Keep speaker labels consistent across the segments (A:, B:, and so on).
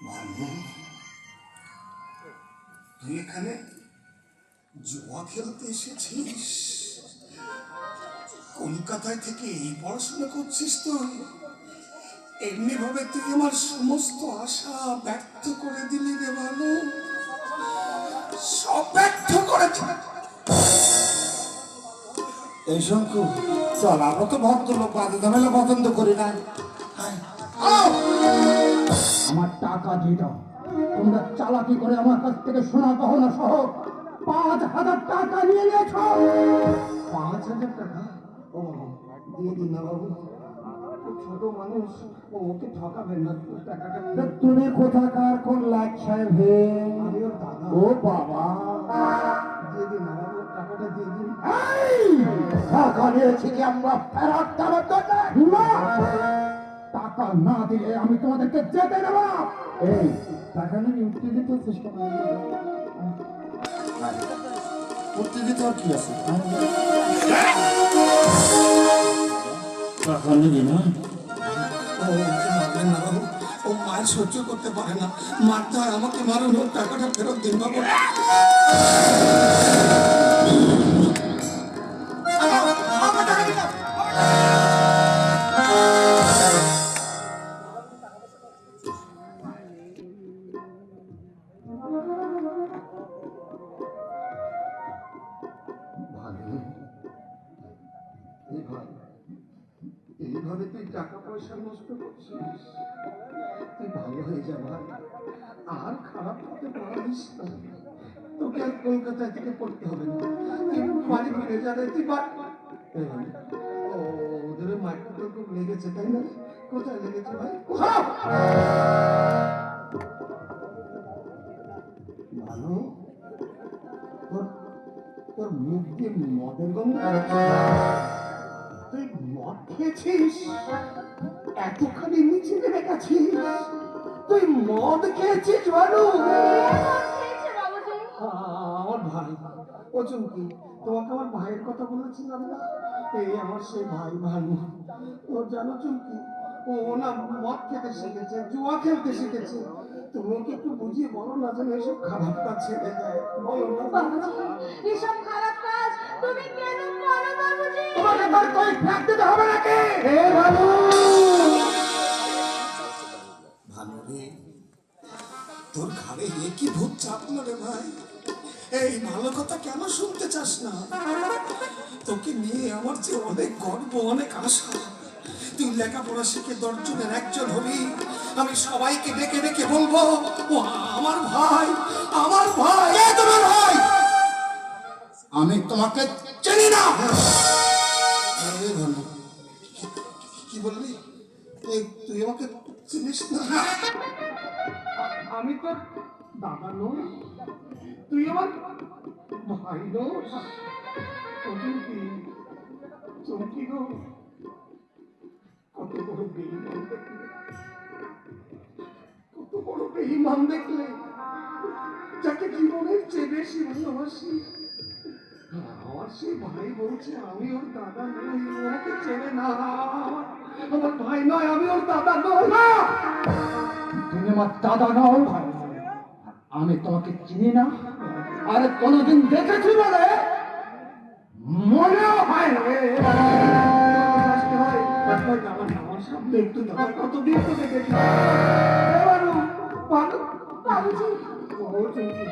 A: ভানু, তুই এখানে জুয়া খেলতে এসেছিস? কলকাতায় থেকে এই পড়াশোনা করছিস তুই? এমনি ভাবে তুই আমার সমস্ত আশা ব্যর্থ করে দিলি রে ভানু, সব ব্যর্থ করে দিলি।
B: এই শঙ্কু, চল, আমরা তো ভদ্রলোক, বাদে ঝামেলা পছন্দ করি না।
C: আমার টাকা দিয়ে দাও। তোমরা চালাকি করে আমার কাছ থেকে সোনা গহনা সহ 5,000 টাকা নিয়ে নিয়েছ।
A: 5,000 টাকা? ও দিয়ে দিন না বাবু, ছোট মানুষ, ওকে ঠকাবেন না, টাকাটা
C: তুমি কোথাকার কোন লাখ সাহেব হে?
A: আমি ওর দাদা।
C: ও বাবা,
A: দিয়ে দিন না বাবু, টাকাটা দিয়ে দিন।
C: টাকা নিয়েছি কি আমরা ফেরত দেওয়ার জন্য? টাকা না দিলে আমি তোমাদেরকে যেতে দেব না। এই টাকা নিয়ে উত্তেজিত চেষ্টা
B: উত্তেজিত আর কি আছে? টাকা নিবি না?
A: ও ওকে মারবেন না বাবু, ও মায়ের সহ্য করতে পারে না। মারতে হয় আমাকে, মারুন, ওর টাকাটা ফেরত দিন বাবু। আমার টাকা দিন। এইভাবে তুই টাকা পয়সা নষ্ট করছিস? তুই ভালো হয়ে যা ভাই, আর খারাপ হতে পারিস না। তোকে আর কলকাতা থেকে পড়তে হবে না, তুই বাড়ি ফিরে যা রে, তুই বাড়ি। ও, ওদের মাইকটা তোর খুব লেগেছে তাই না? কোথায় লেগেছে ভাই? ভালো, তোর তোর মুখ দিয়ে মদের গন্ধ। তুই মদ খেয়েছিস? এতখানি নিচে নেমে গেছিস? তুই মদ খেয়েছিস ভানু? আমার ভাই, ও চুমকি, তোমাকে আমার ভাইয়ের কথা বলেছিলাম না? এই আমার সেই ভাই ভানু। ও জানো চুমকি, ও না মদ খেতে শিখেছে, জুয়া খেলতে শিখেছে। তুমি ওকে একটু বুঝিয়ে বলো না যেন এসব খারাপ কাজ ছেড়ে দেয়, বলো না?
D: এসব খারাপ কাজ তুমি কেন করো বাবুজি?
C: তোমাকে তার কই ফ্যাক দিতে হবে নাকি? হে ভানু,
A: ভানু রে, তোর ঘাড়ে এ কি ভূত চাপলো রে ভাই? এই ভালো কথা কেন শুনতে চাস না? তোকে নিয়ে আমার যে অনেক গর্ব, অনেক আশা। তুই লেখাপড়া শিখে 10 জনের একজন হবি। আমি সবাইকে ডেকে ডেকে বলবো, ও আমার ভাই, আমার ভাই।
B: কে তোমার ভাই? আমি তোমাকে চিনি না।
A: আরে ভানু, কি বললি? তুই আমাকে চিনিস না? আমি তোর দাদা নই, তুই আমার ভাই নোস। চুমকি, চুমকি গো, কত বড় বেঈমান দেখলে, কত বড় বেঈমান দেখলে, যাকে জীবনের চেয়ে বেশি ভালোবাসি। আমার সেই ভাই বলছে আমি ওর দাদা নই, ও আমাকে চেনে না। আমার ভাই নয়, আমি ওর দাদা নই। না,
C: তুমি আমার দাদা নও, আমি তোমাকে চিনি না, আর কোনোদিন দেখেছি বলে মনেও হয় না।
A: আমার সামনে একটু দাদা, কতদিন তো দেখেছি। ভানু, ভানু,
D: বাবুজি,
A: ও চুমকি,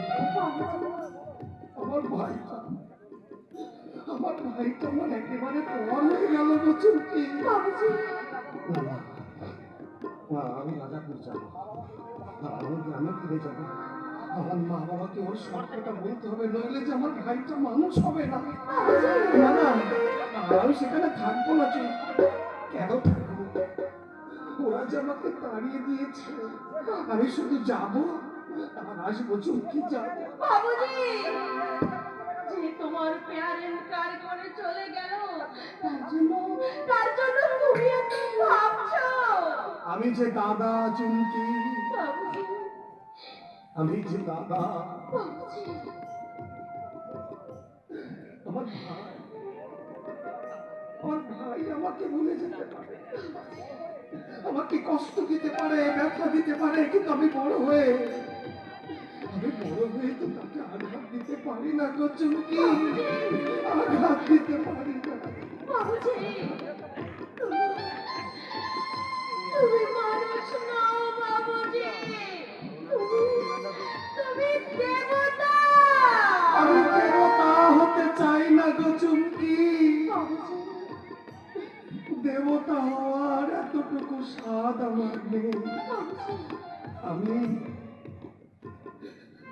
A: আমার ভাইটা, আমার ভাইটা আমার একেবারে পর হয়ে গেল গো চুমকি।
D: বাবুজি,
A: আমি রাজাপুর যাবো, আমি গ্রামে ফিরে যাবো। আমার মা বাবাকে ওর সব কথা বলতে হবে, নইলে যে আমার ভাইটা মানুষ হবে না। না না, আমি সেখানে থাকবো না চুমকি। কেন থাকবো? ওরা যে আমাকে তাড়িয়ে দিয়েছে, আমি শুধু যাবো আর আসবো চুমকি, যাবো।
D: বাবুজি, যে তোমার পেয়ার ইনকার করে চলে গেল, তার জন্য তুমি এত ভাবছো?
A: আমি যে দাদা চুমকি,
D: বাবুজি,
A: আমি যে দাদা।
D: বাবুজি,
A: আমার ভাই, আমার ভাই আমাকে ভুলে যেতে পারে, আমাকে কষ্ট দিতে পারে, ব্যথা দিতে পারে, কিন্তু আমি বড় হয়ে তো তাকে আঘাত দিতে পারি না গো চুমকি, আঘাত দিতে পারি না।
D: বাবুজি, তুমি মানুষ নও বাবুজি, তুমি দেবতা।
A: আমি দেবতা হতে চাই না গো চুমকি,
D: বাবুজি,
A: দেবতা হওয়ার এতটুকু স্বাদ আমার নেই। আমি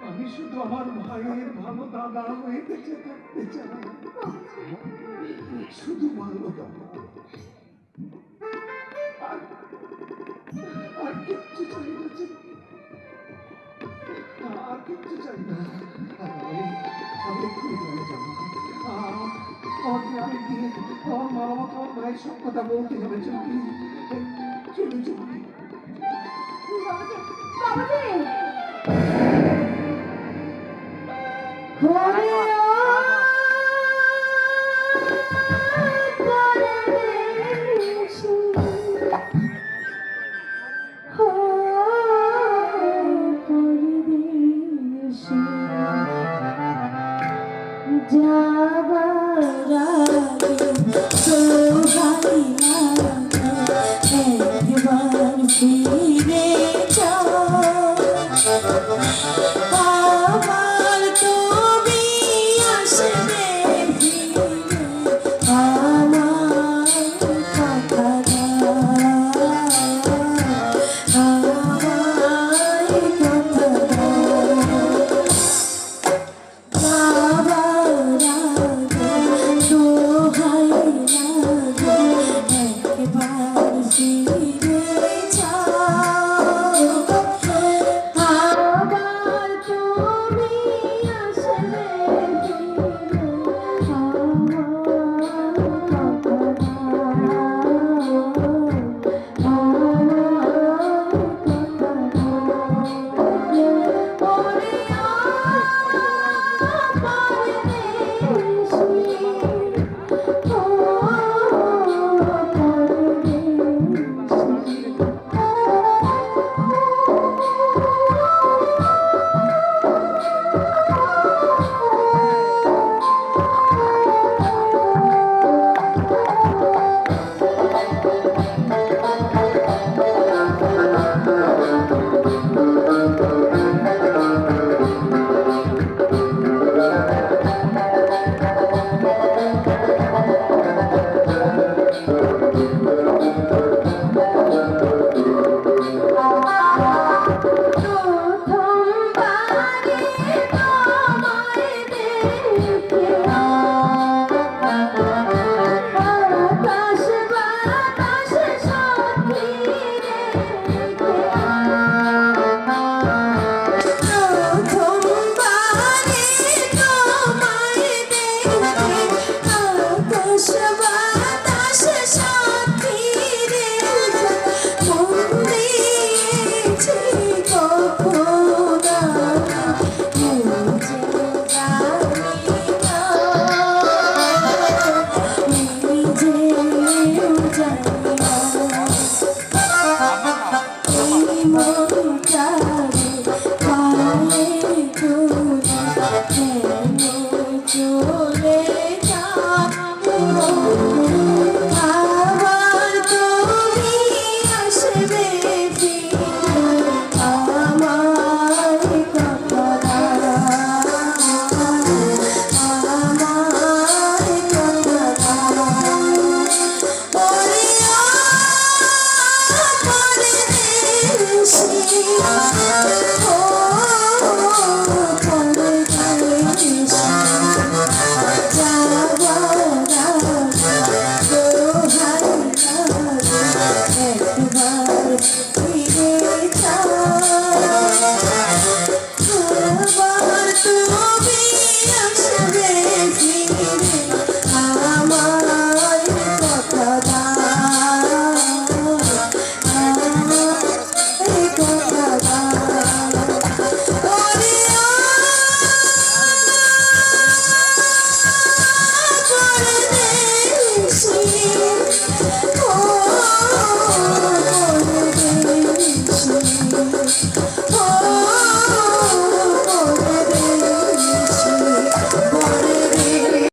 A: আমি শুধু আমার ভাইয়ের ভালো দাদা হয়ে বেঁচে থাকতে চাই, শুধু ভালো দাদা, আর কিচ্ছু চাই না চুমকি, আর কিচ্ছু চাই না। আমি এক্ষুনি চলে যাবো। আমাকে আমি গিয়ে আমার মা বাবাকে আমার ভাইয়ের সব কথা বলতে হবে চুমকি, চলে চুমকি।
D: বাবুজি, হরে যাবার আগে দোহাই লাগে একবার ফিরে যাও, আবার তুমি আসবে ফিরে আমার কথা দাও, আমায় কথা একবার